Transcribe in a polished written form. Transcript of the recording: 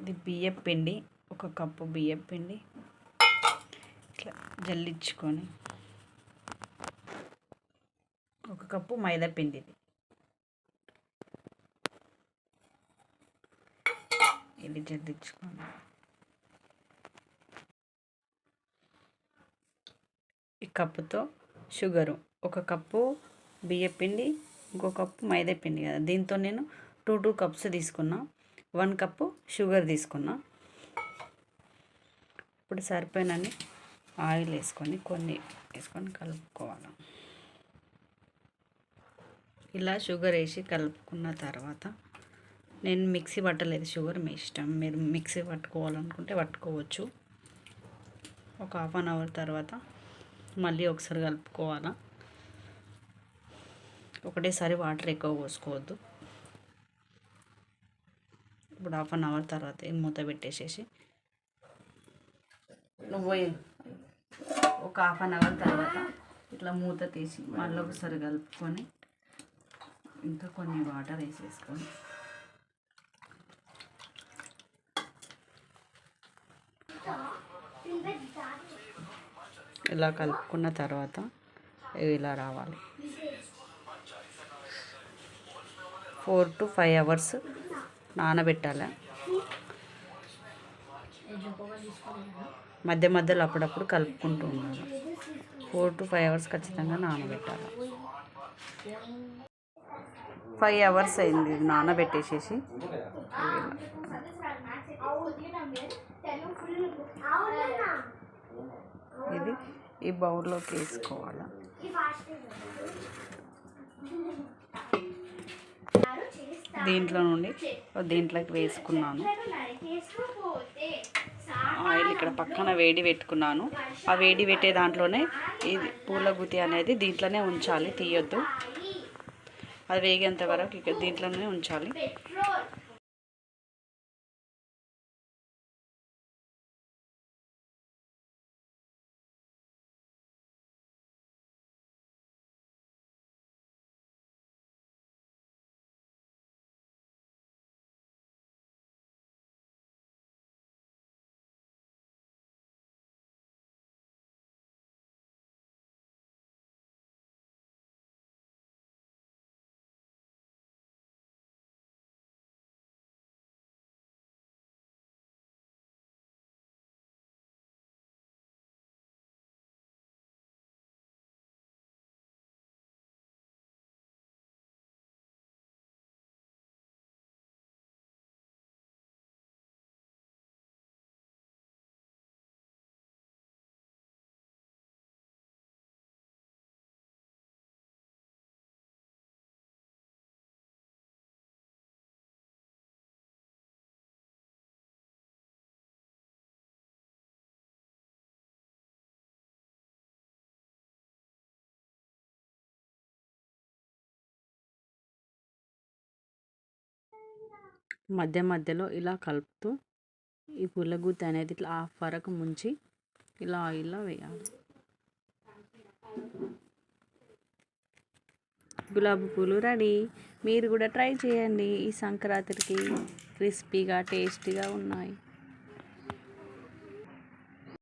ఇది బియ్యం పిండి, 1 కప్పు బియ్యం పిండి ఇట్లా జల్లించుకొని, 1 కప్పు మైదా పిండి, ఇది జల్లించుకోండి. ఈ కప్పుతో షుగరు, 1 కప్పు బియ్యం పిండి, 1 కప్పు మైదా పిండి కదా, దీంతో నేను 2 కప్స్ తీసుకున్నా. 1 కప్పు షుగర్ తీసుకున్నా. ఇప్పుడు సరిపోయినన్ని ఆయిల్ వేసుకొని కొన్ని కలుపుకోవాలి. ఇలా షుగర్ వేసి కలుపుకున్న తర్వాత, నేను మిక్సీ పట్టలేదు, షుగర్ మీ ఇష్టం, మీరు మిక్సీ పట్టుకోవాలనుకుంటే పట్టుకోవచ్చు. ఒక 1/2 అవర్ తర్వాత మళ్ళీ ఒకసారి కలుపుకోవాలా. ఒకటేసారి వాటర్ ఎక్కువ పోసుకోవద్దు. ఇప్పుడు 1/2 అవర్ తర్వాత మూత పెట్టేసేసి, ఒక 1/2 అవర్ తర్వాత ఇట్లా మూత తీసి మళ్ళీ ఒకసారి కలుపుకొని, ఇంకా కొన్ని వాటర్ వేసేసుకొని, ఇలా కలుపుకున్న తర్వాత ఇలా రావాలి. 4 to 5 అవర్స్ నానబెట్టాలి. మధ్య మధ్యలో అప్పుడప్పుడు కలుపుకుంటూ ఉండాలి. 4 to 5 అవర్స్ ఖచ్చితంగా నానబెట్టాలి. 5 అవర్స్ అయింది నానబెట్టేసేసి, ఇది ఈ బౌల్లోకి వేసుకోవాలి. దీంట్లోకి వేసుకున్నాను. ఆయిల్ ఇక్కడ పక్కన వేడి పెట్టుకున్నాను. ఆ వేడి పెట్టే దాంట్లోనే ఇది పూలగుత్తి అనేది దీంట్లోనే ఉంచాలి, తీయొద్దు. అది వేగేంత వరకు ఇక దీంట్లోనే ఉంచాలి. మధ్య మధ్యలో ఇలా కలుపుతూ ఈ పుల్లగుత్తి అనేది ఇట్లా హాఫ్ వరకు ముంచి ఇలా ఆయిల్లో వేయాలి. గులాబీ పూలు రెడీ. మీరు కూడా ట్రై చేయండి. ఈ సంక్రాంతికి క్రిస్పీగా టేస్టీగా ఉన్నాయి.